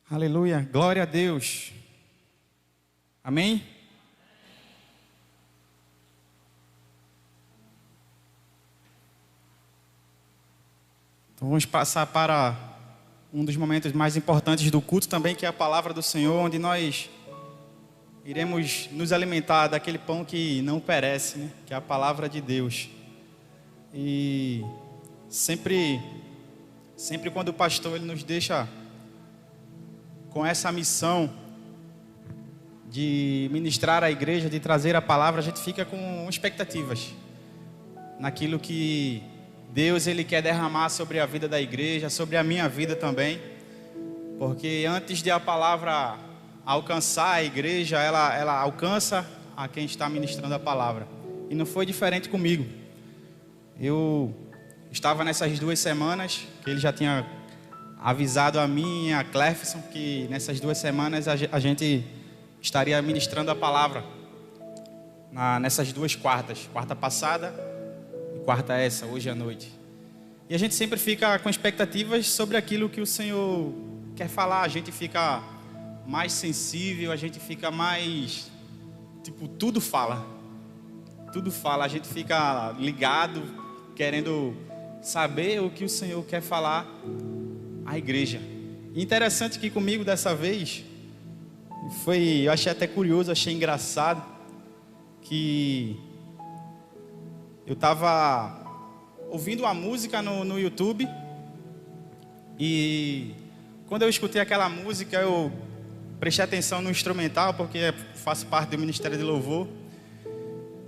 Aleluia, glória a Deus. Amém? Então vamos passar para um dos momentos mais importantes do culto também, que é a palavra do Senhor, onde nós iremos nos alimentar daquele pão que não perece, né? Que é a palavra de Deus. E sempre quando o pastor ele nos deixa com essa missão de ministrar a igreja, de trazer a palavra, a gente fica com expectativas naquilo que Deus ele quer derramar sobre a vida da igreja, sobre a minha vida também, porque antes de a palavra alcançar a igreja, ela alcança a quem está ministrando a palavra. E não foi diferente comigo. Eu estava nessas 2 semanas que ele já tinha avisado a mim e a Clefson que nessas 2 semanas a gente estaria ministrando a palavra nessas 2 quartas, quarta passada e quarta essa, hoje à noite. E a gente sempre fica com expectativas sobre aquilo que o Senhor quer falar. A gente fica mais sensível, a gente fica mais, tudo fala, a gente fica ligado, querendo saber o que o Senhor quer falar à igreja. E interessante que comigo dessa vez, eu achei até curioso, achei engraçado, que eu estava ouvindo uma música no YouTube, e quando eu escutei aquela música, eu prestei atenção no instrumental, porque faço parte do Ministério de Louvor.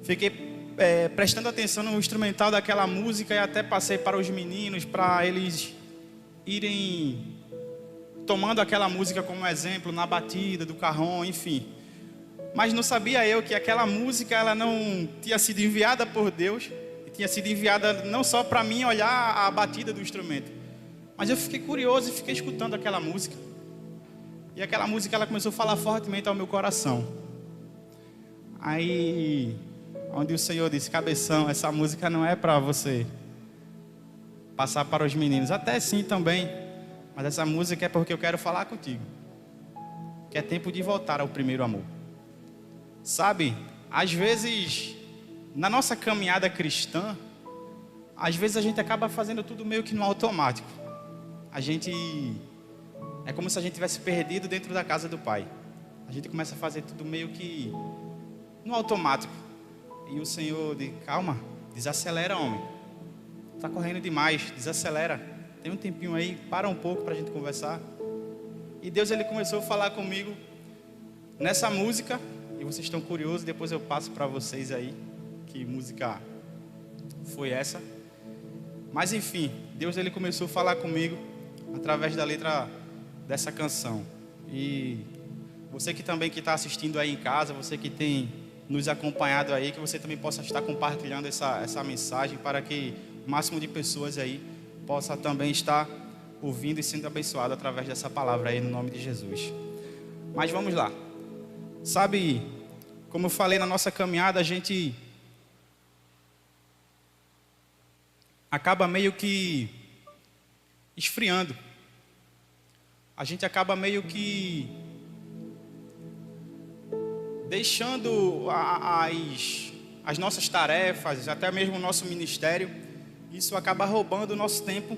Fiquei prestando atenção no instrumental daquela música e até passei para os meninos, para eles irem tomando aquela música como exemplo na batida do carrom, enfim. Mas não sabia eu que aquela música ela não tinha sido enviada por Deus, e tinha sido enviada não só para mim olhar a batida do instrumento, mas eu fiquei curioso e fiquei escutando aquela música. E aquela música ela começou a falar fortemente ao meu coração. Aí, onde o Senhor disse: cabeção, essa música não é para você passar para os meninos. Até sim também, mas essa música é porque eu quero falar contigo, que é tempo de voltar ao primeiro amor. Sabe, às vezes na nossa caminhada cristã, às vezes a gente acaba fazendo tudo meio que no automático. É como se a gente tivesse perdido dentro da casa do Pai. A gente começa a fazer tudo meio que no automático. E o Senhor diz: calma, desacelera, homem. Está correndo demais, desacelera. Tem um tempinho aí, para um pouco para a gente conversar. E Deus ele começou a falar comigo nessa música. E vocês estão curiosos, depois eu passo para vocês aí que música foi essa. Mas enfim, Deus ele começou a falar comigo através da letra dessa canção. E você que também que está assistindo aí em casa, você que tem nos acompanhado aí, que você também possa estar compartilhando essa mensagem para que o máximo de pessoas aí possa também estar ouvindo e sendo abençoado através dessa palavra aí, no nome de Jesus. Mas vamos lá. Sabe, como eu falei, na nossa caminhada a gente acaba meio que esfriando. A gente acaba meio que deixando as nossas tarefas, até mesmo o nosso ministério. Isso acaba roubando o nosso tempo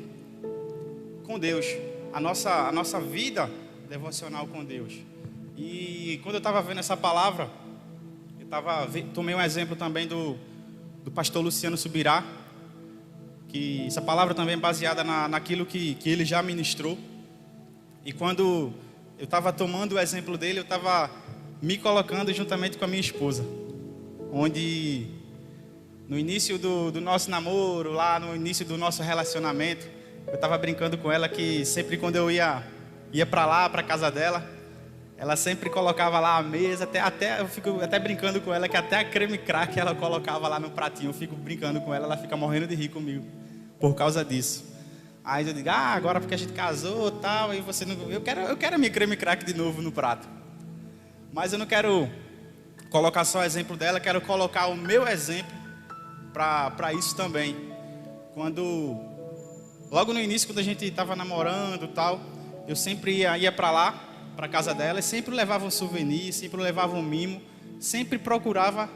com Deus, a nossa vida devocional com Deus. E quando eu estava vendo essa palavra, tomei um exemplo também do pastor Luciano Subirá, que essa palavra também é baseada naquilo que ele já ministrou. E quando eu estava tomando o exemplo dele, eu estava me colocando juntamente com a minha esposa, onde no início do nosso namoro, lá no início do nosso relacionamento, eu estava brincando com ela que sempre quando eu ia para lá, para a casa dela, ela sempre colocava lá a mesa, eu fico até brincando com ela que até a creme crack ela colocava lá no pratinho. Eu fico brincando com ela, ela fica morrendo de rir comigo por causa disso. Aí eu digo: agora porque a gente casou e tal, e você não... Eu quero a minha creme crack de novo no prato. Mas eu não quero colocar só o exemplo dela, quero colocar o meu exemplo para isso também. Logo no início, quando a gente estava namorando e tal, eu sempre ia para lá para casa dela e sempre levava um souvenir, sempre levava um mimo, sempre procurava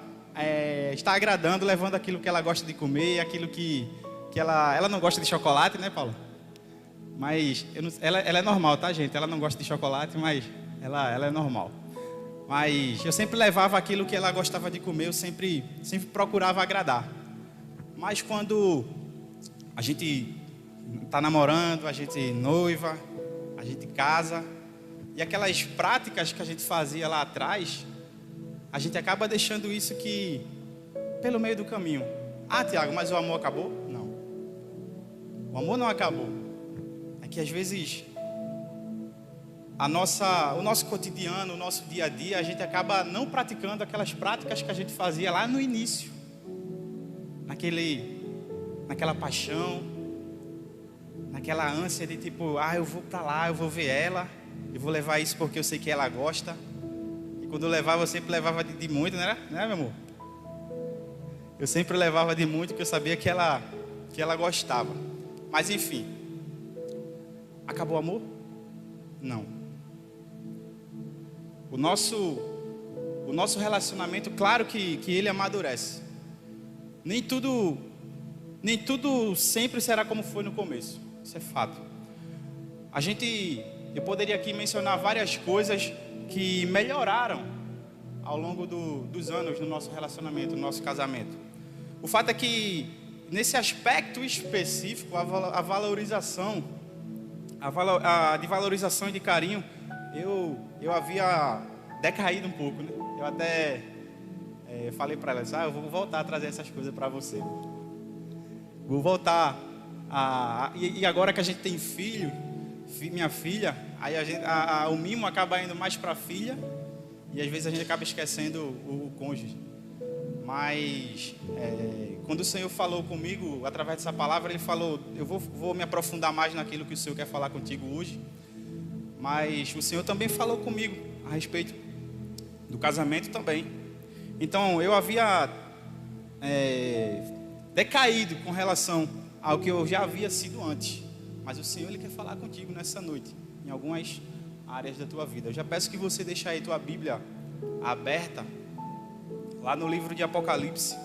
estar agradando, levando aquilo que ela gosta de comer, aquilo que ela não gosta de chocolate, né, Paulo? Mas ela é normal, tá, gente? Ela não gosta de chocolate, mas ela é normal. Mas eu sempre levava aquilo que ela gostava de comer, eu sempre procurava agradar. Mas quando a gente está namorando, a gente noiva, a gente casa, e aquelas práticas que a gente fazia lá atrás, a gente acaba deixando isso que pelo meio do caminho. Ah, Tiago, mas o amor acabou? Não. O amor não acabou. É que às vezes o nosso cotidiano, o nosso dia a dia, a gente acaba não praticando aquelas práticas que a gente fazia lá no início. Naquela paixão, naquela ânsia de tipo, eu vou pra lá, eu vou ver ela, eu vou levar isso porque eu sei que ela gosta. E quando eu levava, eu sempre levava de muito, né, meu amor? Eu sempre levava de muito, porque eu sabia que ela gostava. Mas enfim, acabou o amor? Não. O nosso relacionamento, claro que ele amadurece. Nem tudo sempre será como foi no começo. Isso é fato. Eu poderia aqui mencionar várias coisas que melhoraram ao longo dos anos no nosso relacionamento, no nosso casamento. O fato é que, nesse aspecto específico, a valorização, de valorização e de carinho, eu havia decaído um pouco, né? Eu até falei para ela, eu vou voltar a trazer essas coisas para você. Vou voltar e agora que a gente tem filho, minha filha, aí o mimo acaba indo mais para a filha e às vezes a gente acaba esquecendo o cônjuge. Mas quando o Senhor falou comigo através dessa palavra, Ele falou, eu vou me aprofundar mais naquilo que o Senhor quer falar contigo hoje. Mas o Senhor também falou comigo a respeito do casamento também. Então eu havia decaído com relação ao que eu já havia sido antes. Mas o Senhor, Ele quer falar contigo nessa noite, em algumas áreas da tua vida. Eu já peço que você deixe aí tua Bíblia aberta, lá no livro de Apocalipse.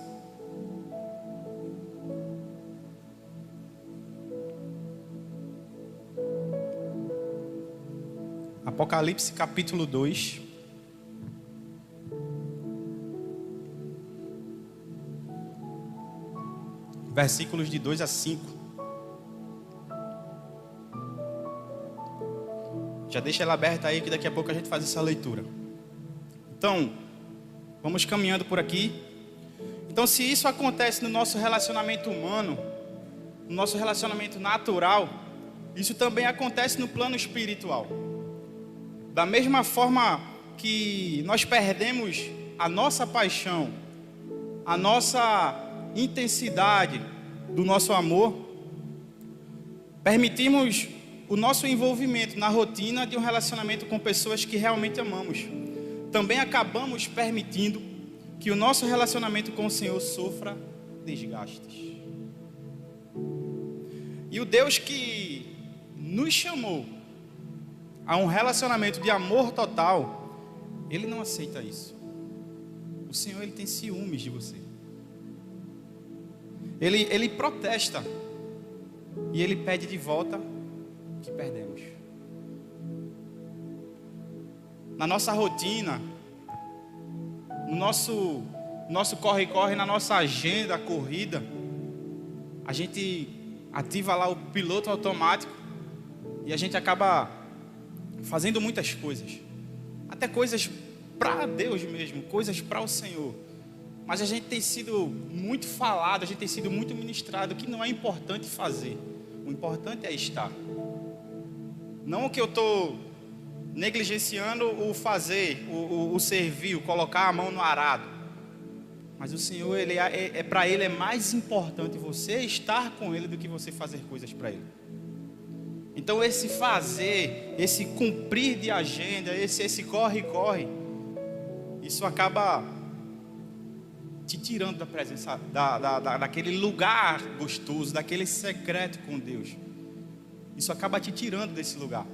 Apocalipse capítulo 2. Versículos de 2 a 5. Já deixa ela aberta aí que daqui a pouco a gente faz essa leitura. Então, vamos caminhando por aqui. Então, se isso acontece no nosso relacionamento humano, no nosso relacionamento natural, isso também acontece no plano espiritual. Da mesma forma que nós perdemos a nossa paixão, a nossa intensidade do nosso amor, permitimos o nosso envolvimento na rotina de um relacionamento com pessoas que realmente amamos. Também acabamos permitindo que o nosso relacionamento com o Senhor sofra desgastes. E o Deus que nos chamou a um relacionamento de amor total, Ele não aceita isso. O Senhor, Ele tem ciúmes de você. Ele protesta e Ele pede de volta o que perdemos. Na nossa rotina, no nosso corre-corre, na nossa agenda corrida, a gente ativa lá o piloto automático e a gente acaba fazendo muitas coisas, até coisas para Deus mesmo, coisas para o Senhor. Mas a gente tem sido muito falado, a gente tem sido muito ministrado que não é importante fazer, o importante é estar. Não que eu estou negligenciando o fazer, o servir, o colocar a mão no arado. Mas o Senhor, para Ele é mais importante você estar com Ele do que você fazer coisas para Ele. Então esse fazer, esse cumprir de agenda, esse corre-corre, isso acaba te tirando da presença, daquele lugar gostoso, daquele secreto com Deus. Isso acaba te tirando desse lugar.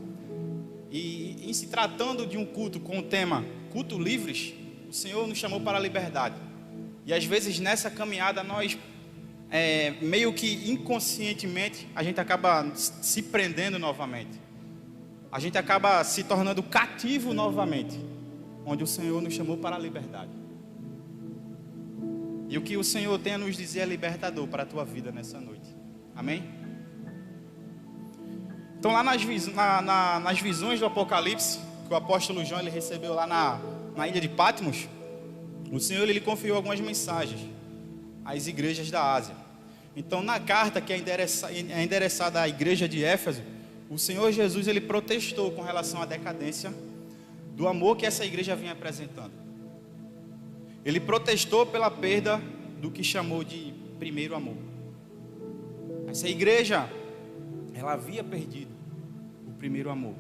E em se tratando de um culto com o tema culto livres, o Senhor nos chamou para a liberdade. E às vezes nessa caminhada nós, meio que inconscientemente, a gente acaba se prendendo novamente. A gente acaba se tornando cativo novamente, onde o Senhor nos chamou para a liberdade. E o que o Senhor tem a nos dizer é libertador para a tua vida nessa noite. Amém? Então lá nas visões do Apocalipse, que o apóstolo João ele recebeu lá na ilha de Patmos, o Senhor ele confiou algumas mensagens às igrejas da Ásia. Então na carta que é endereçada à igreja de Éfeso, o Senhor Jesus ele protestou com relação à decadência do amor que essa igreja vinha apresentando. Ele protestou pela perda do que chamou de primeiro amor. Essa igreja, ela havia perdido o primeiro amor.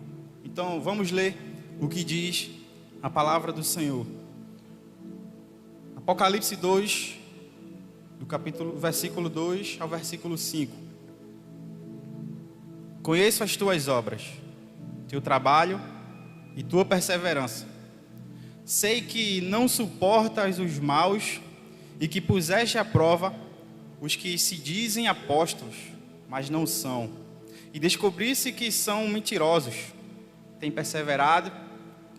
Então vamos ler o que diz a palavra do Senhor. Apocalipse 2, versículo 2 ao versículo 5. Conheço as tuas obras, teu trabalho e tua perseverança. Sei que não suportas os maus e que puseste à prova os que se dizem apóstolos, mas não são. E descobriste que são mentirosos. Tem perseverado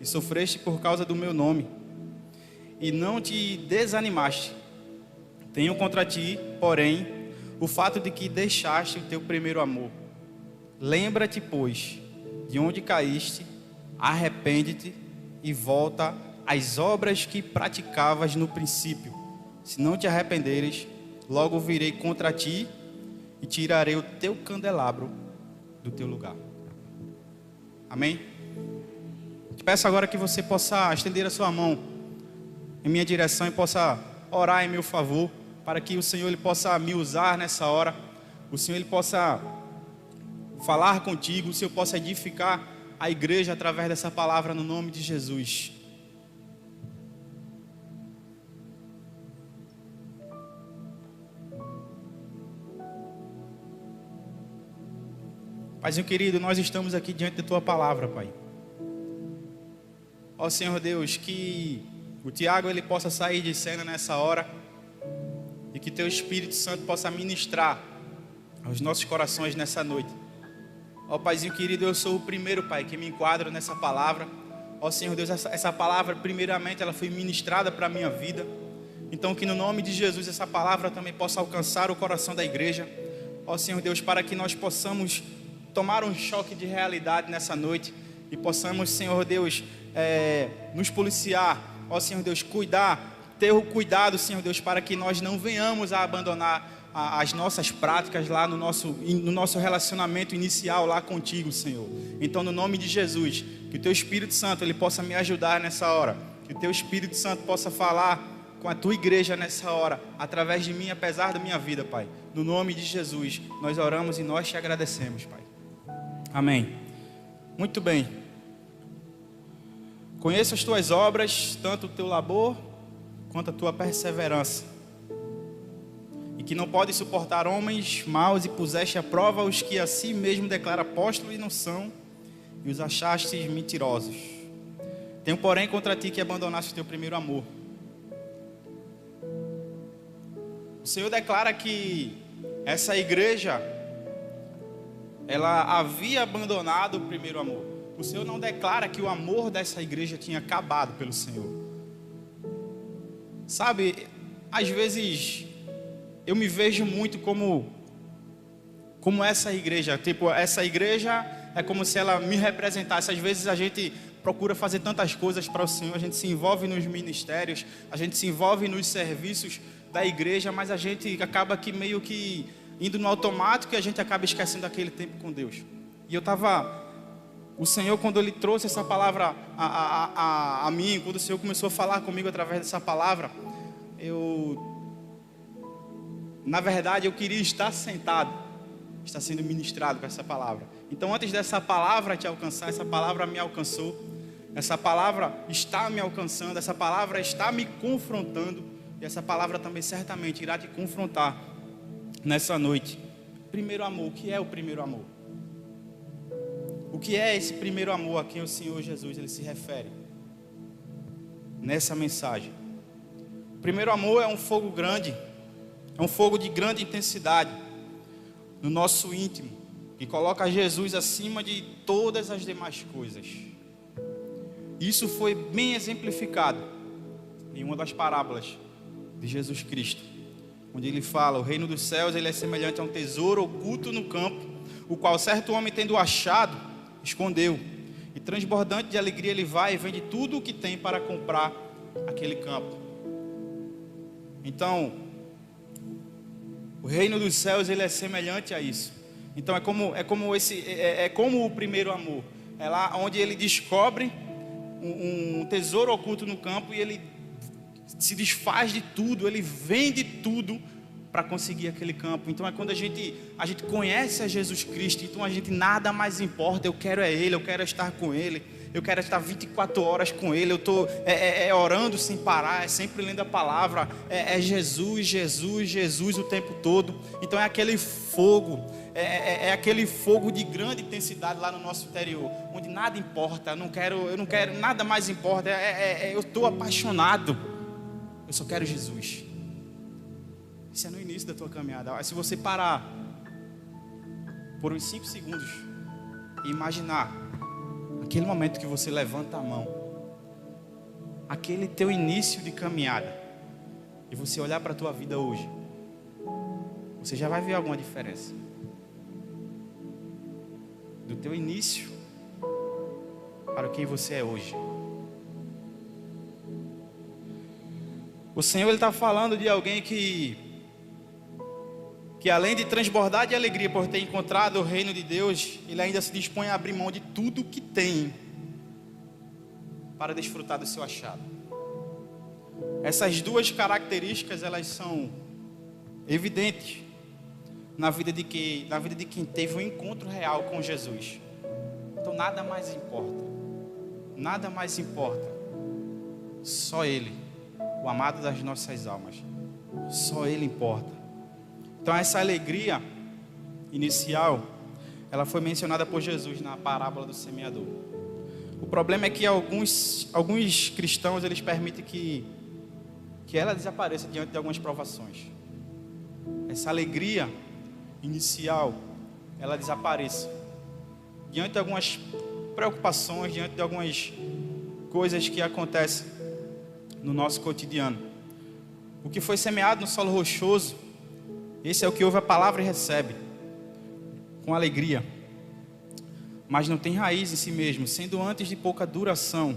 e sofreste por causa do meu nome. E não te desanimaste. Tenho contra ti, porém, o fato de que deixaste o teu primeiro amor. Lembra-te, pois, de onde caíste, arrepende-te e volta às obras que praticavas no princípio. Se não te arrependeres, logo virei contra ti e tirarei o teu candelabro do teu lugar. Amém? Te peço agora que você possa estender a sua mão em minha direção e possa orar em meu favor, para que o Senhor ele possa me usar nessa hora, o Senhor ele possa falar contigo, o Senhor possa edificar a igreja através dessa palavra no nome de Jesus. Paizinho querido, nós estamos aqui diante da tua palavra, Pai. Ó Senhor Deus, que o Tiago ele possa sair de cena nessa hora e que teu Espírito Santo possa ministrar aos nossos corações nessa noite. Ó Paizinho querido, eu sou o primeiro, Pai, que me enquadro nessa palavra. Ó Senhor Deus, essa palavra primeiramente ela foi ministrada para a minha vida. Então que no nome de Jesus essa palavra também possa alcançar o coração da igreja. Ó Senhor Deus, para que nós possamos tomar um choque de realidade nessa noite e possamos, Senhor Deus, nos policiar. Ó Senhor Deus, ter o cuidado, Senhor Deus, para que nós não venhamos a abandonar as nossas práticas lá no nosso relacionamento inicial lá contigo, Senhor. Então, no nome de Jesus, que o teu Espírito Santo ele possa me ajudar nessa hora, que o teu Espírito Santo possa falar com a tua igreja nessa hora, através de mim, apesar da minha vida, Pai. No nome de Jesus, nós oramos e nós te agradecemos, Pai. Amém. Muito bem. Conheço as tuas obras, tanto o teu labor quanto a tua perseverança, e que não pode suportar homens maus, e puseste à prova os que a si mesmo declaram apóstolos e não são, e os achastes mentirosos. Tenho, porém, contra ti que abandonaste o teu primeiro amor. O Senhor declara que essa igreja ela havia abandonado o primeiro amor. O Senhor não declara que o amor dessa igreja tinha acabado pelo Senhor. Sabe, às vezes eu me vejo muito como essa igreja. Tipo, essa igreja é como se ela me representasse. Às vezes a gente procura fazer tantas coisas para o Senhor, a gente se envolve nos ministérios, a gente se envolve nos serviços da igreja, mas a gente acaba aqui meio que indo no automático e a gente acaba esquecendo aquele tempo com Deus. E o Senhor, quando Ele trouxe essa palavra a mim, quando o Senhor começou a falar comigo através dessa palavra, na verdade, eu queria estar sentado, estar sendo ministrado com essa palavra. Então, antes dessa palavra te alcançar, essa palavra me alcançou, essa palavra está me alcançando, essa palavra está me confrontando, e essa palavra também certamente irá te confrontar nessa noite. Primeiro amor, o que é o primeiro amor? O que é esse primeiro amor a quem o Senhor Jesus ele se refere nessa mensagem? O primeiro amor é um fogo grande, é um fogo de grande intensidade no nosso íntimo, que coloca Jesus acima de todas as demais coisas. Isso foi bem exemplificado em uma das parábolas de Jesus Cristo, onde ele fala: o reino dos céus ele é semelhante a um tesouro oculto no campo, o qual certo homem, tendo achado, escondeu, e transbordante de alegria ele vai e vende tudo o que tem para comprar aquele campo. Então, o reino dos céus ele é semelhante a isso. Então é como o primeiro amor. É lá onde ele descobre um tesouro oculto no campo e ele se desfaz de tudo, ele vende tudo para conseguir aquele campo. Então é quando a gente conhece a Jesus Cristo, então a gente nada mais importa. Eu quero é Ele, eu quero estar com Ele, eu quero estar 24 horas com Ele. Eu estou orando sem parar, é sempre lendo a palavra, é Jesus, Jesus, Jesus o tempo todo. Então é aquele fogo, é aquele fogo de grande intensidade lá no nosso interior, onde nada importa. Eu não quero, nada mais importa. Eu estou apaixonado, eu só quero Jesus. Isso é no início da tua caminhada. Se você parar por uns 5 segundos e imaginar aquele momento que você levanta a mão, aquele teu início de caminhada, e você olhar para a tua vida hoje, você já vai ver alguma diferença do teu início para quem você é hoje. O Senhor está falando de alguém que além de transbordar de alegria por ter encontrado o reino de Deus, ele ainda se dispõe a abrir mão de tudo que tem para desfrutar do seu achado. Essas duas características, elas são evidentes na vida de quem teve um encontro real com Jesus. Então nada mais importa, só Ele, o amado das nossas almas, só Ele importa. Então essa alegria inicial, ela foi mencionada por Jesus na parábola do semeador. O problema é que alguns cristãos, eles permitem que ela desapareça diante de algumas provações. Essa alegria inicial, ela desapareça diante de algumas preocupações, diante de algumas coisas que acontecem no nosso cotidiano. O que foi semeado no solo rochoso, esse é o que ouve a palavra e recebe com alegria, mas não tem raiz em si mesmo, sendo antes de pouca duração.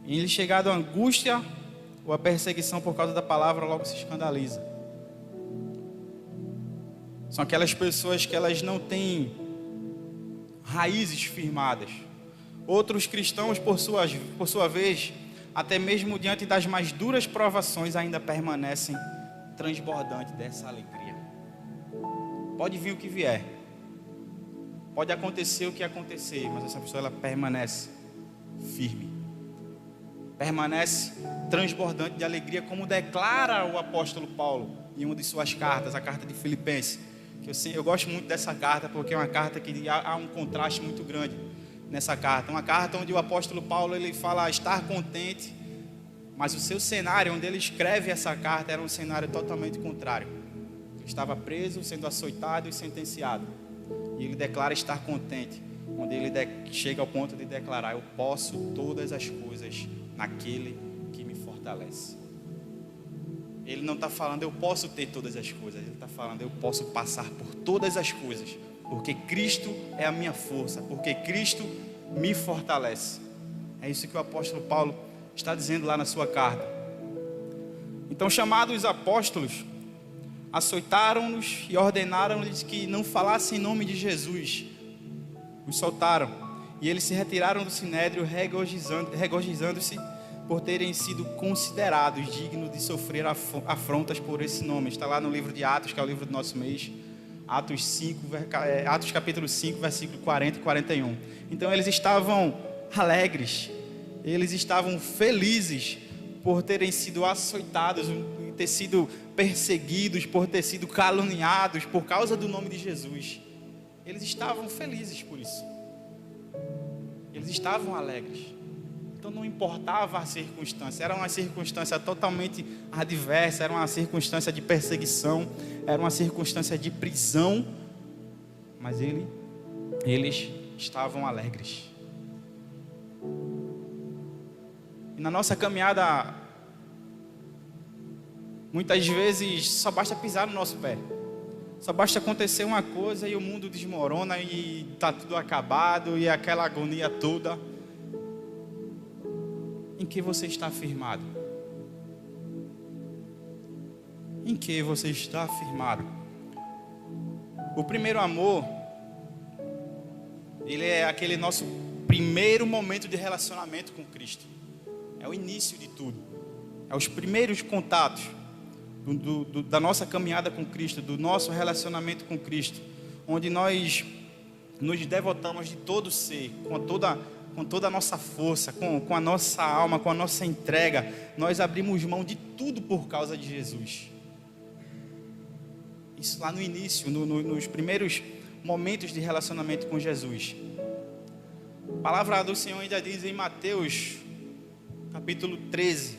Em ele chegado a angústia ou a perseguição por causa da palavra, logo se escandaliza. São aquelas pessoas que elas não têm raízes firmadas. Outros cristãos, por sua vez, até mesmo diante das mais duras provações, ainda permanecem transbordantes dessa alegria. Pode vir o que vier, pode acontecer o que acontecer, mas essa pessoa ela permanece firme, permanece transbordante de alegria, como declara o apóstolo Paulo em uma de suas cartas, a carta de Filipenses. Eu gosto muito dessa carta, porque é uma carta que há um contraste muito grande nessa carta. Uma carta onde o apóstolo Paulo ele fala estar contente, mas o seu cenário onde ele escreve essa carta era um cenário totalmente contrário. Ele estava preso, sendo açoitado e sentenciado, e ele declara estar contente, onde ele chega ao ponto de declarar: eu posso todas as coisas naquele que me fortalece. Ele não está falando eu posso ter todas as coisas, ele está falando eu posso passar por todas as coisas, porque Cristo é a minha força, porque Cristo me fortalece. É isso que o apóstolo Paulo está dizendo lá na sua carta. Então, chamados apóstolos, açoitaram-nos e ordenaram-lhes que não falassem em nome de Jesus. Os soltaram e eles se retiraram do sinédrio, regozijando-se por terem sido considerados dignos de sofrer afrontas por esse nome. Está lá no livro de Atos, que é o livro do nosso mês, Atos capítulo 5, versículo 40 e 41. Então eles estavam alegres, eles estavam felizes por terem sido açoitados, ter sido perseguidos, por ter sido caluniados por causa do nome de Jesus. Eles estavam felizes por isso. Eles estavam alegres. Então não importava a circunstância, era uma circunstância totalmente adversa, era uma circunstância de perseguição, era uma circunstância de prisão, mas eles estavam alegres. E na nossa caminhada, muitas vezes só basta pisar no nosso pé, só basta acontecer uma coisa e o mundo desmorona e está tudo acabado e aquela agonia toda. Em que você está firmado? Em que você está firmado? O primeiro amor, ele é aquele nosso primeiro momento de relacionamento com Cristo. É o início de tudo. É os primeiros contatos da nossa caminhada com Cristo, do nosso relacionamento com Cristo, onde nós nos devotamos de todo ser, com toda a nossa força, com a nossa alma, com a nossa entrega. Nós abrimos mão de tudo por causa de Jesus. Isso lá no início, nos primeiros momentos de relacionamento com Jesus. A palavra do Senhor ainda diz em Mateus, capítulo 13,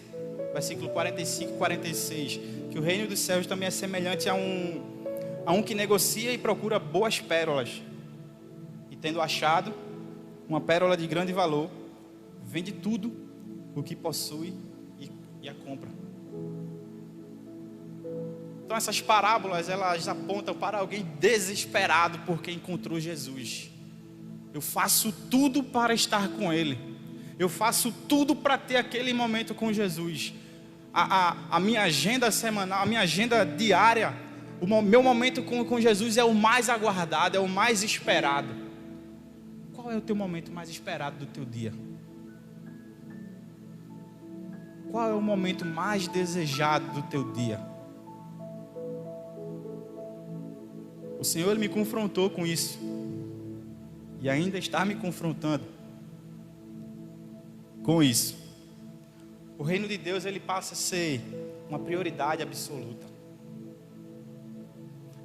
versículo 45 e 46, que o reino dos céus também é semelhante a um que negocia e procura boas pérolas. E tendo achado uma pérola de grande valor, vende tudo o que possui e a compra. Então essas parábolas, elas apontam para alguém desesperado porque encontrou Jesus. Eu faço tudo para estar com Ele. Eu faço tudo para ter aquele momento com Jesus. A minha agenda semanal, a minha agenda diária, o meu momento com Jesus é o mais aguardado, é o mais esperado. Qual é o teu momento mais esperado do teu dia? Qual é o momento mais desejado do teu dia? O Senhor me confrontou com isso. E ainda está me confrontando com isso. O reino de Deus, ele passa a ser uma prioridade absoluta.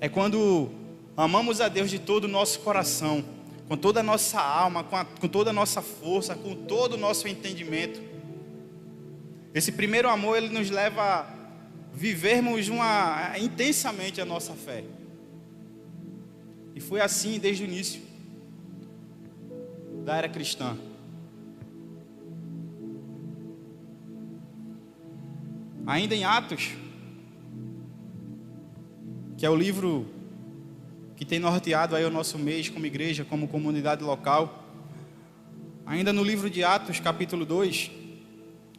É quando amamos a Deus de todo o nosso coração, com toda a nossa alma, com toda a nossa força, com todo o nosso entendimento. Esse primeiro amor, ele nos leva a vivermos intensamente a nossa fé. E foi assim desde o início da era cristã. Ainda em Atos, que é o livro que tem norteado aí o nosso mês como igreja, como comunidade local. Ainda no livro de Atos, capítulo 2,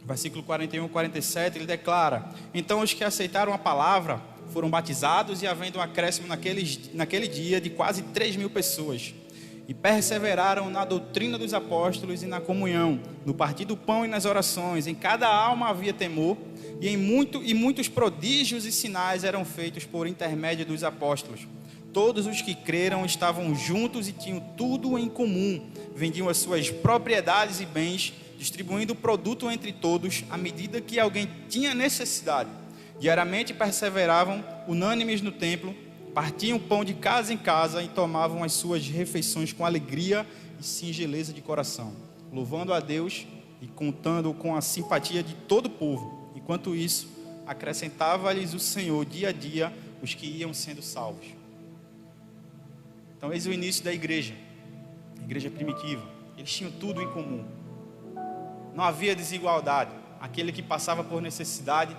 versículo 41 e 47, ele declara: então os que aceitaram a palavra foram batizados, e havendo um acréscimo naquele dia de quase 3.000 pessoas, e perseveraram na doutrina dos apóstolos e na comunhão, no partir do pão e nas orações. Em cada alma havia temor, e muitos prodígios e sinais eram feitos por intermédio dos apóstolos. Todos os que creram estavam juntos e tinham tudo em comum, vendiam as suas propriedades e bens, distribuindo o produto entre todos, à medida que alguém tinha necessidade. Diariamente perseveravam unânimes no templo, partiam pão de casa em casa e tomavam as suas refeições com alegria e singeleza de coração, louvando a Deus e contando com a simpatia de todo o povo. Enquanto isso, acrescentava-lhes o Senhor dia a dia os que iam sendo salvos. Então, eis o início da igreja, a igreja primitiva. Eles tinham tudo em comum. Não havia desigualdade. Aquele que passava por necessidade,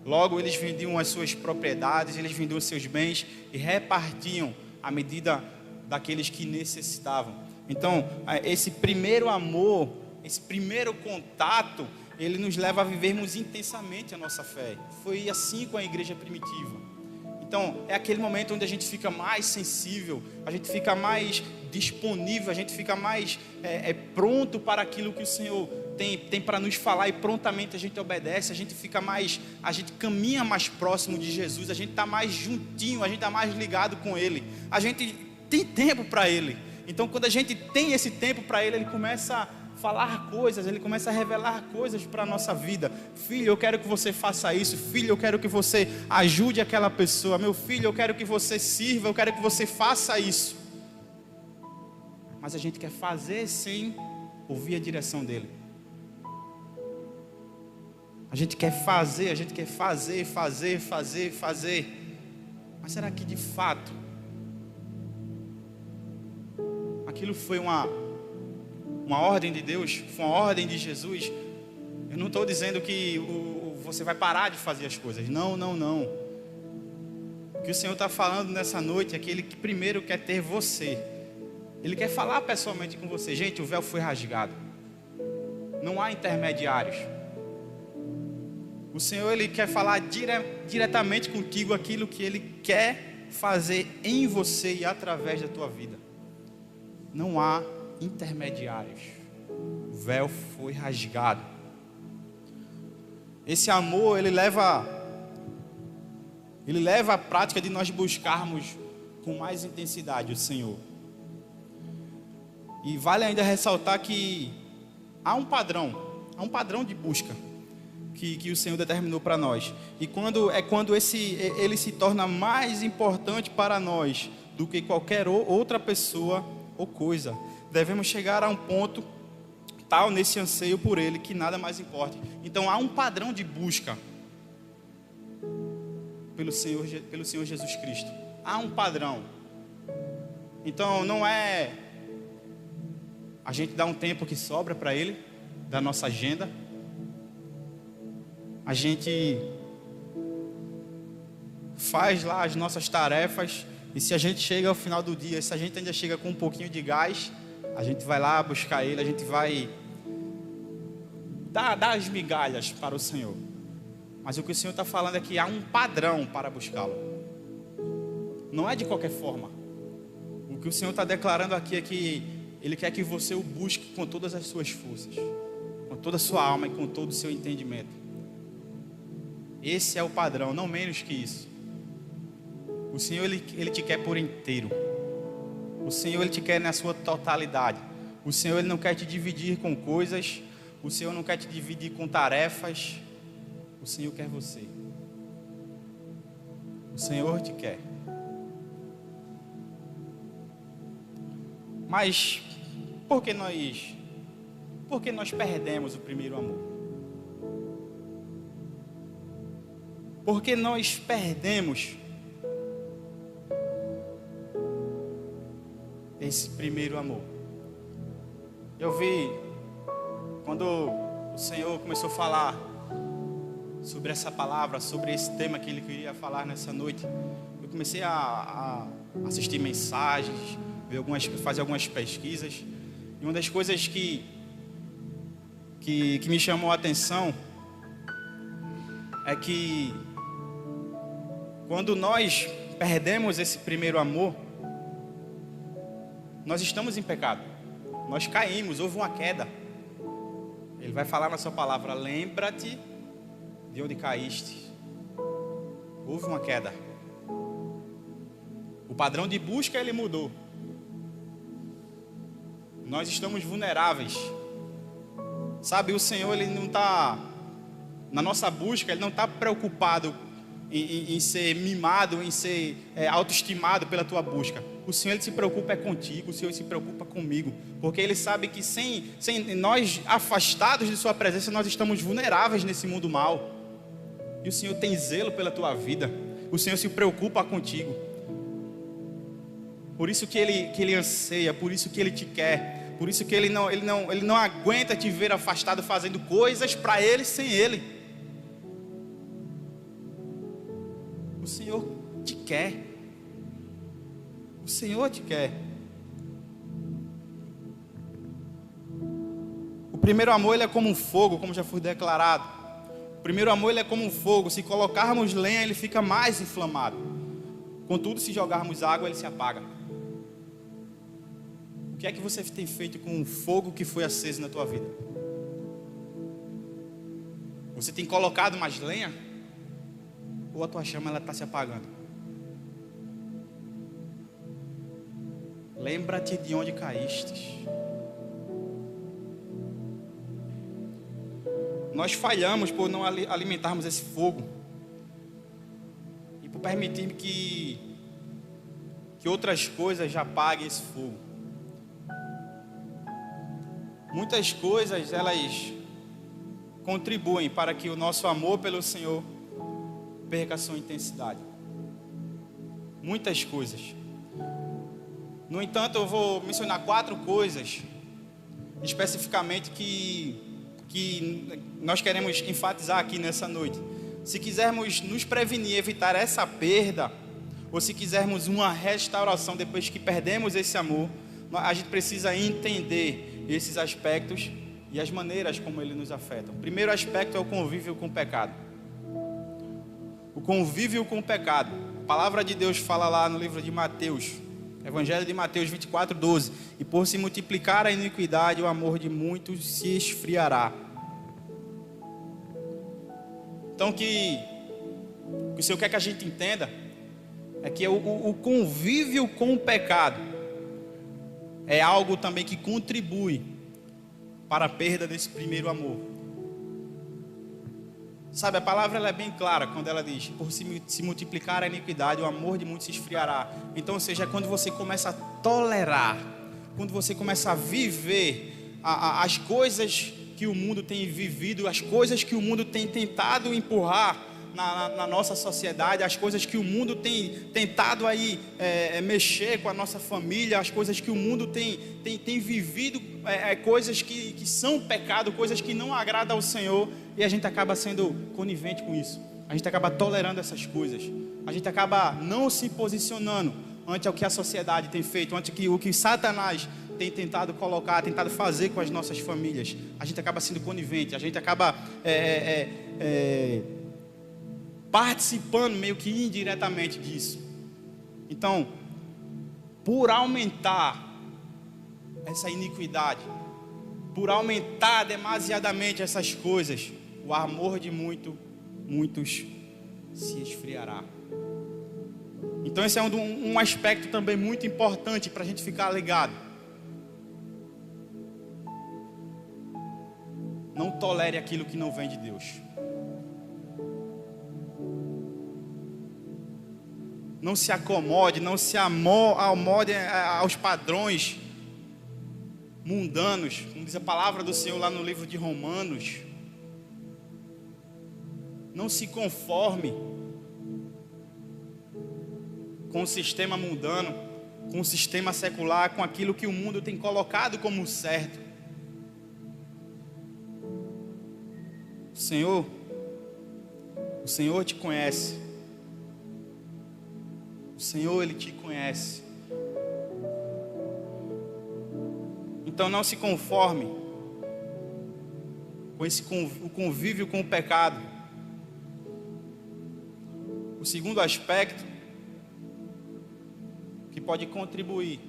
logo eles vendiam as suas propriedades, eles vendiam os seus bens e repartiam à medida daqueles que necessitavam. Então, esse primeiro amor, esse primeiro contato, ele nos leva a vivermos intensamente a nossa fé. Foi assim com a igreja primitiva. Então, é aquele momento onde a gente fica mais sensível, a gente fica mais disponível, a gente fica mais pronto para aquilo que o Senhor tem para nos falar, e prontamente a gente obedece, a gente caminha mais próximo de Jesus, a gente está mais juntinho, a gente está mais ligado com Ele, a gente tem tempo para Ele. Então, quando a gente tem esse tempo para Ele, Ele começa a falar coisas, Ele começa a revelar coisas para a nossa vida. Filho, eu quero que você faça isso. Filho, eu quero que você ajude aquela pessoa. Meu filho, eu quero que você sirva, eu quero que você faça isso. Mas a gente quer fazer sem ouvir a direção dele. A gente quer fazer, mas será que de fato aquilo foi uma ordem de Deus, foi uma ordem de Jesus? Eu não estou dizendo que você vai parar de fazer as coisas, não. O que o Senhor está falando nessa noite é que Ele primeiro quer ter você, Ele quer falar pessoalmente com você. Gente, o véu foi rasgado, não há intermediários. O Senhor, Ele quer falar diretamente contigo aquilo que Ele quer fazer em você e através da tua vida. Não há intermediários. O véu foi rasgado. Esse amor, ele leva à prática de nós buscarmos com mais intensidade o Senhor. E vale ainda ressaltar que há um padrão de busca que o Senhor determinou para nós. E quando ele se torna mais importante para nós do que qualquer outra pessoa ou coisa. Devemos chegar a um ponto tal nesse anseio por Ele que nada mais importa. Então há um padrão de busca pelo Senhor Jesus Cristo. Há um padrão. Então não é a gente dar um tempo que sobra para Ele, da nossa agenda. A gente faz lá as nossas tarefas, e se a gente chega ao final do dia, se a gente ainda chega com um pouquinho de gás, a gente vai lá buscar Ele, a gente vai dar as migalhas para o Senhor. Mas o que o Senhor está falando é que há um padrão para buscá-lo. Não é de qualquer forma. O que o Senhor está declarando aqui é que Ele quer que você o busque com todas as suas forças, com toda a sua alma e com todo o seu entendimento. Esse é o padrão, não menos que isso. O Senhor, Ele te quer por inteiro. O Senhor, Ele te quer na sua totalidade. O Senhor, Ele não quer te dividir com coisas. O Senhor não quer te dividir com tarefas. O Senhor quer você. O Senhor te quer. Mas por que nós perdemos o primeiro amor? Porque nós perdemos esse primeiro amor. Eu vi quando o Senhor começou a falar sobre essa palavra, sobre esse tema que Ele queria falar nessa noite. Eu comecei a assistir mensagens, fazer algumas pesquisas. E uma das coisas que me chamou a atenção é que quando nós perdemos esse primeiro amor, nós estamos em pecado. Nós caímos, houve uma queda. Ele vai falar na sua palavra: lembra-te de onde caíste. Houve uma queda. O padrão de busca, ele mudou. Nós estamos vulneráveis. Sabe, o Senhor, Ele não está, na nossa busca, Ele não está preocupado em ser mimado, em ser autoestimado pela tua busca. O Senhor, Ele se preocupa contigo, o Senhor se preocupa comigo, porque Ele sabe que sem nós afastados de Sua presença, nós estamos vulneráveis nesse mundo mal. E o Senhor tem zelo pela tua vida, o Senhor se preocupa contigo. Por isso que Ele anseia, por isso que Ele te quer, por isso que Ele não aguenta te ver afastado fazendo coisas para Ele sem Ele. O Senhor te quer. O Senhor te quer. O primeiro amor, ele é como um fogo, como já foi declarado. O primeiro amor, ele é como um fogo. Se colocarmos lenha, ele fica mais inflamado. Contudo, se jogarmos água, ele se apaga. O que é que você tem feito com o fogo que foi aceso na tua vida? Você tem colocado mais lenha? Ou a tua chama está se apagando? Lembra-te de onde caíste. Nós falhamos por não alimentarmos esse fogo e por permitir que outras coisas já apaguem esse fogo. Muitas coisas, elas contribuem para que o nosso amor pelo Senhor perca a sua intensidade. Muitas coisas. No entanto, eu vou mencionar 4 coisas, especificamente, que nós queremos enfatizar aqui nessa noite. Se quisermos nos prevenir, evitar essa perda, ou se quisermos uma restauração depois que perdemos esse amor, a gente precisa entender esses aspectos e as maneiras como ele nos afetam. O primeiro aspecto é o convívio com o pecado. O convívio com o pecado. A palavra de Deus fala lá no livro de Mateus, Evangelho de Mateus 24:12. E por se multiplicar a iniquidade, o amor de muitos se esfriará. Então que o Senhor quer que a gente entenda é que o convívio com o pecado é algo também que contribui para a perda desse primeiro amor. Sabe, a palavra ela é bem clara quando ela diz: por se multiplicar a iniquidade, o amor de muitos se esfriará. Então, ou seja, é quando você começa a tolerar, quando você começa a viver as coisas que o mundo tem vivido, as coisas que o mundo tem tentado empurrar na nossa sociedade, as coisas que o mundo tem tentado aí mexer com a nossa família, as coisas que o mundo tem vivido, coisas que são pecado, coisas que não agradam ao Senhor, e a gente acaba sendo conivente com isso, a gente acaba tolerando essas coisas, a gente acaba não se posicionando ante o que a sociedade tem feito, ante o que Satanás tem tentado colocar, tentado fazer com as nossas famílias. A gente acaba sendo conivente, a gente acaba participando meio que indiretamente disso. Então, por aumentar essa iniquidade, por aumentar demasiadamente essas coisas, o amor de muitos se esfriará. Então esse é um aspecto também muito importante para a gente ficar ligado. Não tolere aquilo que não vem de Deus. Não se acomode, não se amolde aos padrões mundanos, como diz a palavra do Senhor lá no livro de Romanos. Não se conforme com o sistema mundano, com o sistema secular, com aquilo que o mundo tem colocado como certo. O Senhor te conhece. O Senhor, Ele te conhece. Então não se conforme com o convívio com o pecado. O segundo aspecto que pode contribuir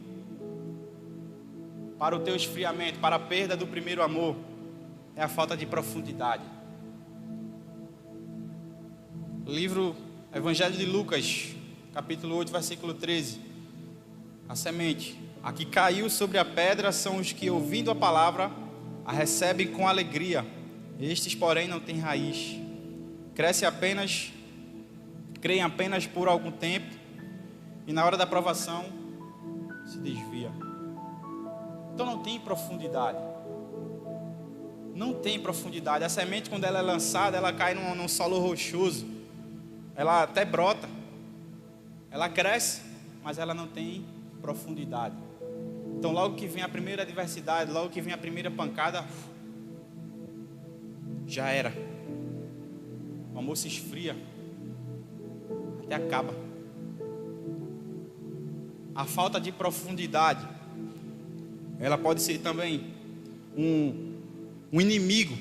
para o teu esfriamento, para a perda do primeiro amor, é a falta de profundidade. Livro Evangelho de Lucas, capítulo 8, versículo 13. A semente, a que caiu sobre a pedra, são os que, ouvindo a palavra, a recebem com alegria. Estes, porém, não têm raiz. Creem apenas por algum tempo, e na hora da provação se desvia. Então não tem profundidade. Não tem profundidade. A semente, quando ela é lançada, ela cai num solo rochoso. Ela até brota, ela cresce, mas ela não tem profundidade. Então logo que vem a primeira adversidade, logo que vem a primeira pancada, já era. O amor se esfria, até acaba. A falta de profundidade, ela pode ser também um inimigo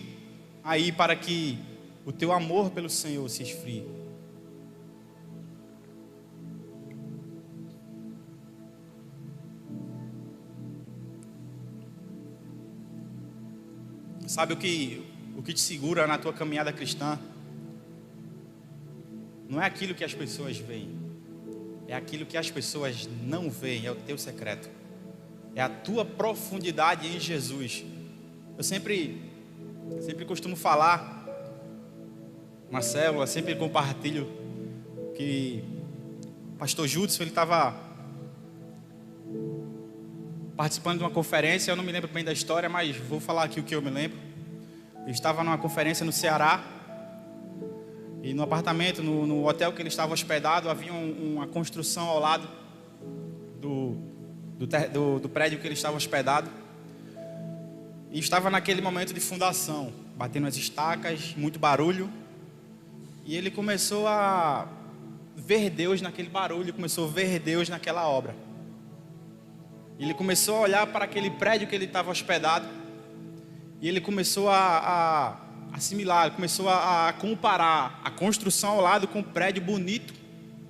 aí para que o teu amor pelo Senhor se esfrie. Sabe o que te segura na tua caminhada cristã? Não é aquilo que as pessoas veem, é aquilo que as pessoas não veem, é o teu secreto, é a tua profundidade em Jesus. Eu sempre costumo falar na célula, sempre compartilho que o pastor Judson, ele estava participando de uma conferência. Eu não me lembro bem da história, mas vou falar aqui o que eu me lembro. Eu estava numa conferência no Ceará. E no apartamento, no hotel que ele estava hospedado, havia uma construção ao lado do prédio que ele estava hospedado. E estava naquele momento de fundação, batendo as estacas, muito barulho. E ele começou a ver Deus naquele barulho, começou a ver Deus naquela obra. Ele começou a olhar para aquele prédio que ele estava hospedado. E ele começou a assimilar, ele começou a comparar a construção ao lado com o prédio bonito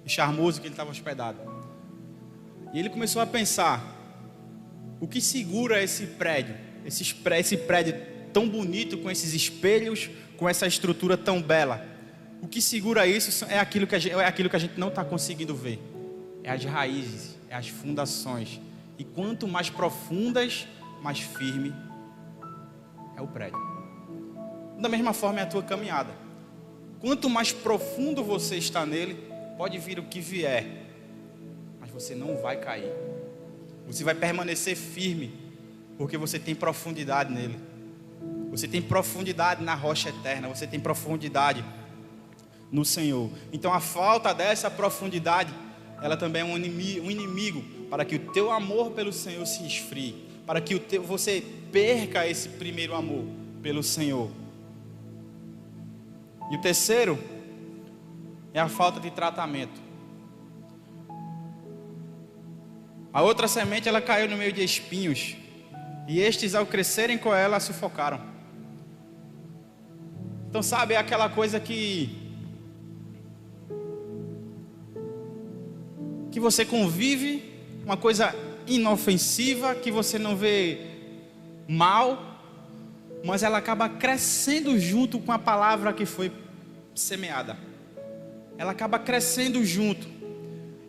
e charmoso que ele estava hospedado. E ele começou a pensar: o que segura esse prédio? Esse prédio tão bonito, com esses espelhos, com essa estrutura tão bela. O que segura isso é aquilo que a gente não está conseguindo ver. É as raízes, é as fundações. E quanto mais profundas, mais firme é o prédio. Da mesma forma é a tua caminhada. Quanto mais profundo você está nele, pode vir o que vier, mas você não vai cair. Você vai permanecer firme, porque você tem profundidade nele. Você tem profundidade na rocha eterna. Você tem profundidade no Senhor. Então a falta dessa profundidade, ela também é um inimigo para que o teu amor pelo Senhor se esfrie, para que você perca esse primeiro amor pelo Senhor. E o terceiro é a falta de tratamento. A outra semente, ela caiu no meio de espinhos, e estes, ao crescerem com ela, a sufocaram. Então, sabe, é aquela coisa que você convive, uma coisa inofensiva, que você não vê mal, mas ela acaba crescendo junto com a palavra que foi semeada. Ela acaba crescendo junto.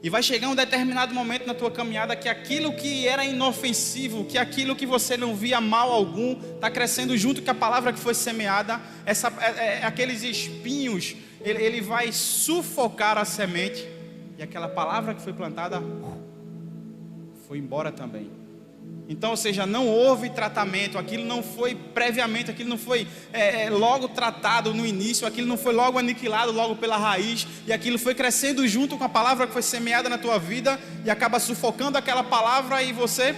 E vai chegar um determinado momento na tua caminhada que aquilo que era inofensivo, que aquilo que você não via mal algum, está crescendo junto com a palavra que foi semeada. Aqueles espinhos, ele vai sufocar a semente. E aquela palavra que foi plantada foi embora também. Então, ou seja, não houve tratamento, aquilo não foi previamente, aquilo não foi logo tratado no início, aquilo não foi logo aniquilado logo pela raiz, e aquilo foi crescendo junto com a palavra que foi semeada na tua vida, e acaba sufocando aquela palavra, e você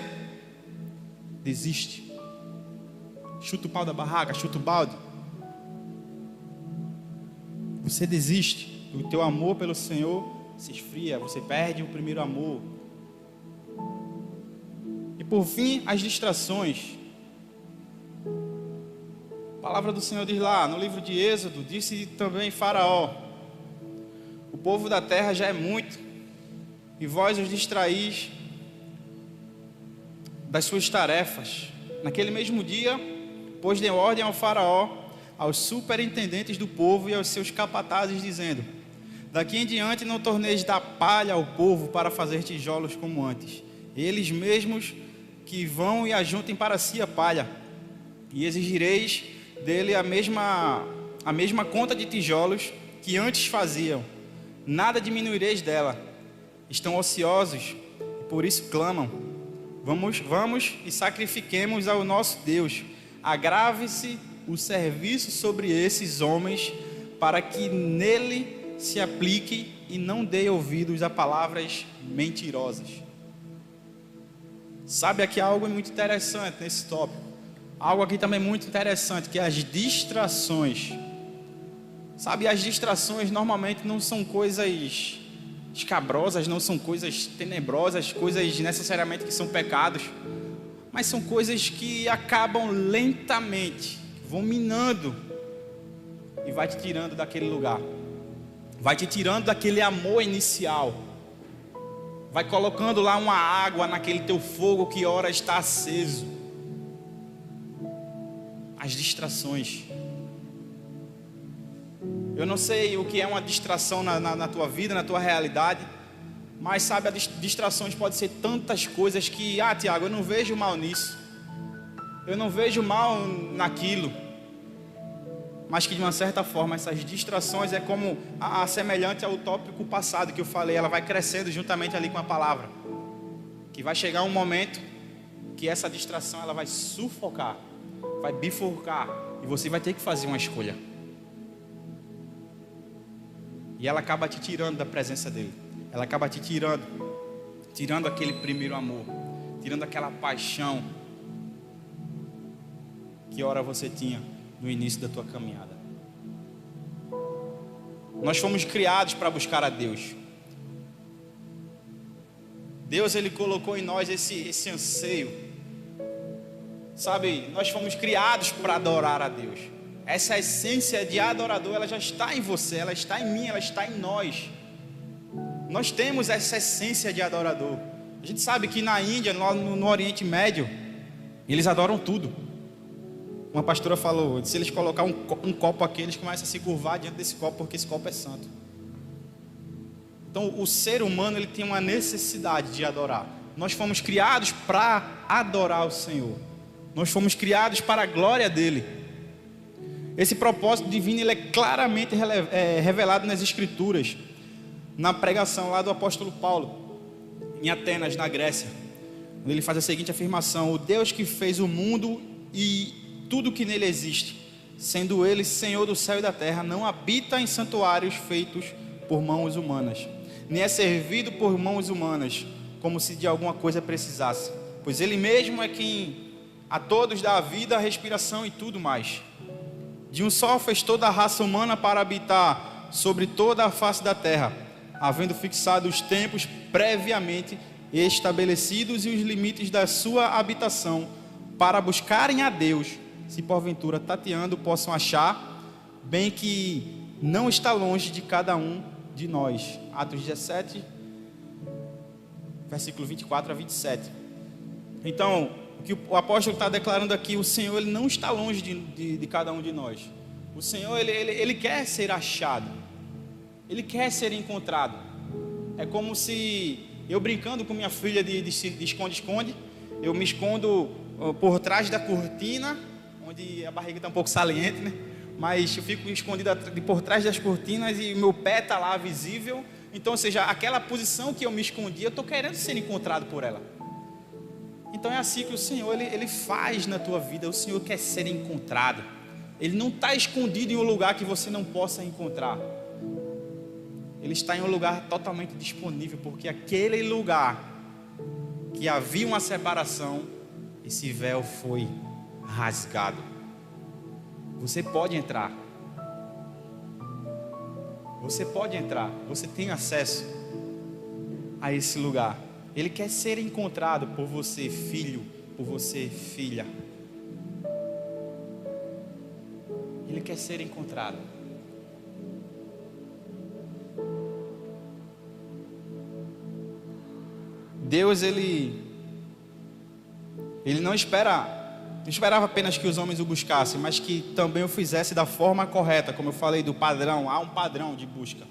desiste, chuta o pau da barraca, chuta o balde, você desiste, o teu amor pelo Senhor se esfria, você perde o primeiro amor. E por fim, as distrações. A palavra do Senhor diz lá no livro de Êxodo, disse também Faraó: o povo da terra já é muito, e vós os distraís das suas tarefas. Naquele mesmo dia, pôs de ordem ao Faraó, aos superintendentes do povo e aos seus capatazes, dizendo: daqui em diante não torneis dar palha ao povo para fazer tijolos como antes. Eles mesmos que vão e ajuntem para si a palha, e exigireis dele a mesma conta de tijolos que antes faziam. Nada diminuireis dela. Estão ociosos, e por isso clamam: vamos e sacrifiquemos ao nosso Deus. Agrave-se o serviço sobre esses homens, para que nele se aplique e não dê ouvidos a palavras mentirosas. Sabe, aqui há algo muito interessante nesse tópico. Algo aqui também muito interessante, que é as distrações. Sabe, as distrações normalmente não são coisas escabrosas, não são coisas tenebrosas, coisas necessariamente que são pecados, mas são coisas que acabam lentamente, vão minando e vai te tirando daquele lugar, vai te tirando daquele amor inicial, vai colocando lá uma água naquele teu fogo que ora está aceso. As distrações. Eu não sei o que é uma distração na tua vida, na tua realidade, mas sabe, as distrações podem ser tantas coisas que, Tiago, eu não vejo mal nisso, eu não vejo mal naquilo, mas que de uma certa forma essas distrações é como semelhante ao tópico passado que eu falei, ela vai crescendo juntamente ali com a palavra, que vai chegar um momento que essa distração ela vai sufocar, vai bifurcar, e você vai ter que fazer uma escolha. E ela acaba te tirando da presença dele. Ela acaba te tirando aquele primeiro amor, tirando aquela paixão que ora você tinha no início da tua caminhada. Nós fomos criados para buscar a Deus. Deus, Ele colocou em nós esse anseio. Sabe, nós fomos criados para adorar a Deus. Essa essência de adorador, ela já está em você, ela está em mim, ela está em nós. Nós temos essa essência de adorador. A gente sabe que na Índia, no Oriente Médio, eles adoram tudo. Uma pastora falou, se eles colocar um copo aqui, eles começam a se curvar diante desse copo, porque esse copo é santo. Então o ser humano, ele tem uma necessidade de adorar. Nós fomos criados para adorar o Senhor. Nós fomos criados para a glória dele. Esse propósito divino, ele é claramente revelado nas Escrituras, na pregação lá do apóstolo Paulo, em Atenas, na Grécia, onde ele faz a seguinte afirmação: o Deus que fez o mundo e tudo que nele existe, sendo ele Senhor do céu e da terra, não habita em santuários feitos por mãos humanas, nem é servido por mãos humanas, como se de alguma coisa precisasse, pois ele mesmo é quem a todos dá a vida, a respiração e tudo mais. De um só fez toda a raça humana para habitar sobre toda a face da terra, havendo fixado os tempos previamente estabelecidos e os limites da sua habitação, para buscarem a Deus, se porventura tateando possam achar, bem que não está longe de cada um de nós. Atos 17, versículo 24 a 27. Então, o que o apóstolo está declarando aqui, o Senhor, ele não está longe de cada um de nós. O Senhor, ele quer ser achado, ele quer ser encontrado. É como se eu, brincando com minha filha de esconde-esconde, eu me escondo por trás da cortina, onde a barriga está um pouco saliente, né? Mas eu fico escondido por trás das cortinas e meu pé está lá visível. Então, ou seja, aquela posição que eu me escondi, eu estou querendo ser encontrado por ela. Então é assim que o Senhor, ele faz na tua vida. O Senhor quer ser encontrado. Ele não está escondido em um lugar que você não possa encontrar. Ele está em um lugar totalmente disponível, porque aquele lugar que havia uma separação, esse véu foi rasgado. Você pode entrar. Você pode entrar. Você tem acesso a esse lugar. Ele quer ser encontrado por você, filho, por você, filha. Ele quer ser encontrado. Deus, ele não esperava apenas que os homens o buscassem, mas que também o fizesse da forma correta, como eu falei do padrão. Há um padrão de busca.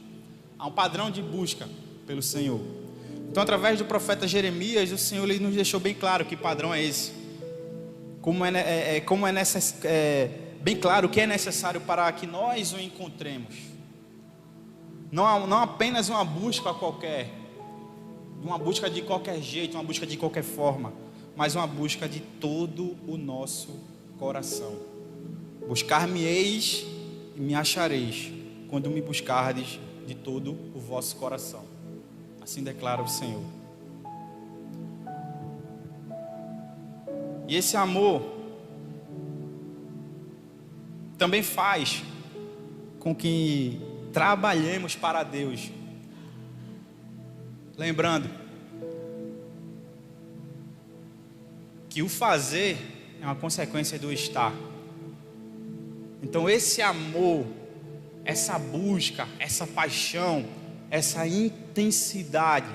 Há um padrão de busca pelo Senhor. Então, através do profeta Jeremias, o Senhor, ele nos deixou bem claro que padrão é esse. Bem claro o que é necessário para que nós o encontremos. Não apenas uma busca qualquer, uma busca de qualquer jeito, uma busca de qualquer forma, mas uma busca de todo o nosso coração. Buscar-me-eis e me achareis, quando me buscardes de todo o vosso coração. Assim declara o Senhor. E esse amor também faz com que trabalhemos para Deus. Lembrando que o fazer é uma consequência do estar. Então esse amor, essa busca, essa paixão, essa intensidade,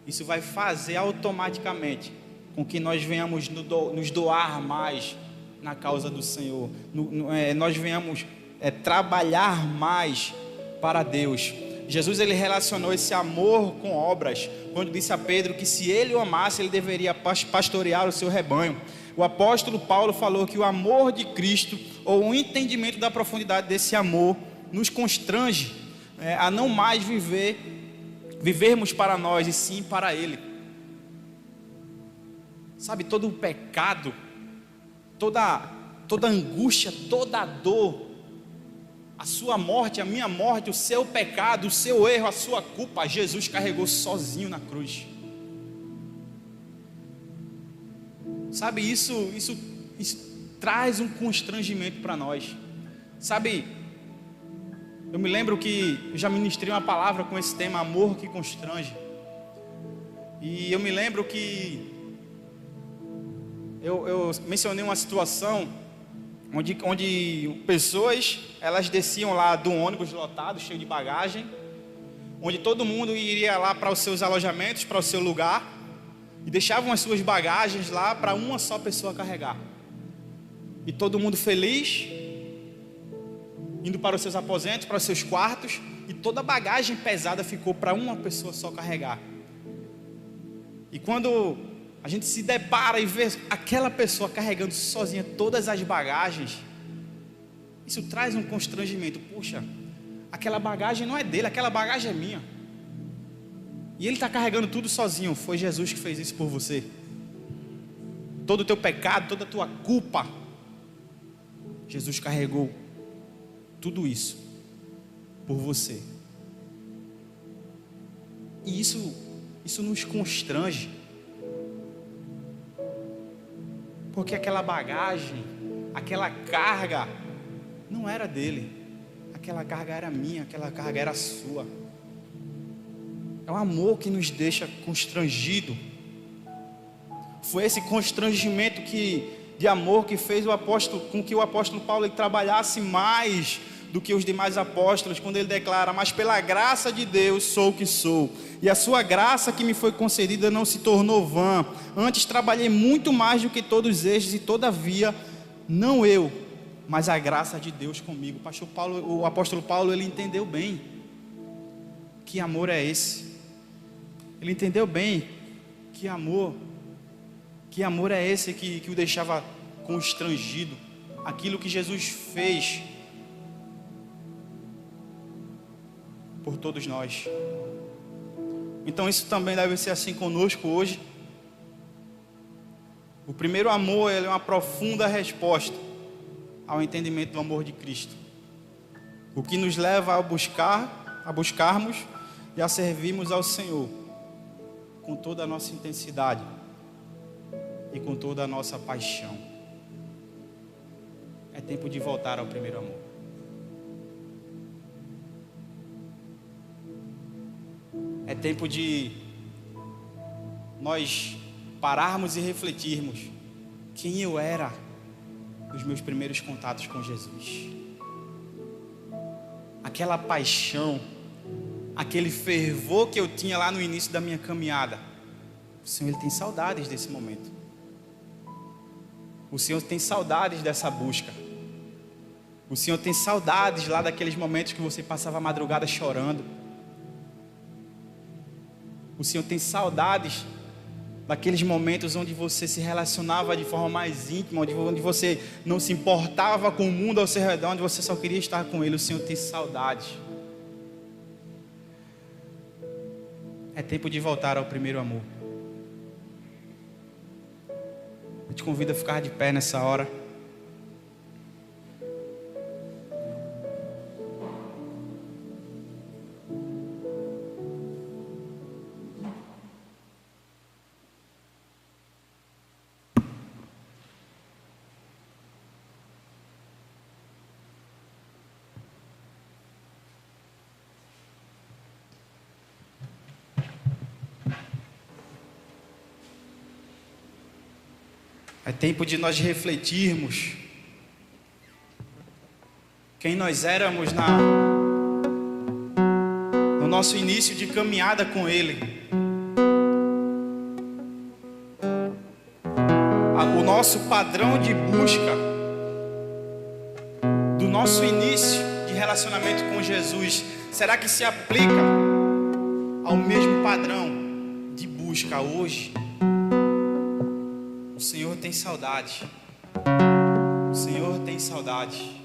isso vai fazer automaticamente com que nós venhamos nos doar mais na causa do Senhor. Nós venhamos trabalhar mais para Deus. Jesus, ele relacionou esse amor com obras, quando disse a Pedro que se ele o amasse, ele deveria pastorear o seu rebanho. O apóstolo Paulo falou que o amor de Cristo, ou o entendimento da profundidade desse amor, nos constrange a não mais vivermos para nós, e sim para Ele. Sabe, todo o pecado, toda angústia, toda a dor, a sua morte, a minha morte, o seu pecado, o seu erro, a sua culpa, Jesus carregou sozinho na cruz. Sabe, isso traz um constrangimento para nós. Sabe, eu me lembro que eu já ministrei uma palavra com esse tema, amor que constrange. E eu me lembro que eu mencionei uma situação onde pessoas, elas desciam lá do ônibus lotado, cheio de bagagem, onde todo mundo iria lá para os seus alojamentos, para o seu lugar, e deixavam as suas bagagens lá para uma só pessoa carregar. E todo mundo feliz, indo para os seus aposentos, para os seus quartos, e toda a bagagem pesada ficou para uma pessoa só carregar. E quando a gente se depara e vê aquela pessoa carregando sozinha todas as bagagens, isso traz um constrangimento. Puxa, aquela bagagem não é dele, aquela bagagem é minha. E ele está carregando tudo sozinho. Foi Jesus que fez isso por você. Todo o teu pecado, toda a tua culpa, Jesus carregou tudo isso por você. E isso nos constrange. Porque aquela bagagem, aquela carga não era dele. Aquela carga era minha, aquela carga era sua. É o amor que nos deixa constrangido. Foi esse constrangimento de amor que fez com que o apóstolo Paulo ele trabalhasse mais do que os demais apóstolos, quando ele declara: mas pela graça de Deus sou o que sou, e a sua graça que me foi concedida não se tornou vã. Antes trabalhei muito mais do que todos estes, e todavia não eu, mas a graça de Deus comigo. O apóstolo Paulo, ele entendeu bem que amor é esse. Ele entendeu bem que amor é esse que o deixava constrangido. Aquilo que Jesus fez por todos nós. Então isso também deve ser assim conosco hoje. O primeiro amor, ele é uma profunda resposta ao entendimento do amor de Cristo, o que nos leva a buscarmos e a servirmos ao Senhor com toda a nossa intensidade e com toda a nossa paixão. É tempo de voltar ao primeiro amor. É tempo de nós pararmos e refletirmos quem eu era nos meus primeiros contatos com Jesus. Aquela paixão, aquele fervor que eu tinha lá no início da minha caminhada. O Senhor, ele tem saudades desse momento. O Senhor tem saudades dessa busca. O Senhor tem saudades lá daqueles momentos que você passava a madrugada chorando. O Senhor tem saudades daqueles momentos onde você se relacionava de forma mais íntima, onde você não se importava com o mundo ao seu redor, onde você só queria estar com Ele. O Senhor tem saudades. É tempo de voltar ao primeiro amor. Eu te convido a ficar de pé nessa hora. É tempo de nós refletirmos quem nós éramos no nosso início de caminhada com Ele. O nosso padrão de busca do nosso início de relacionamento com Jesus, será que se aplica ao mesmo padrão de busca hoje? O Senhor tem saudade. O Senhor tem saudade.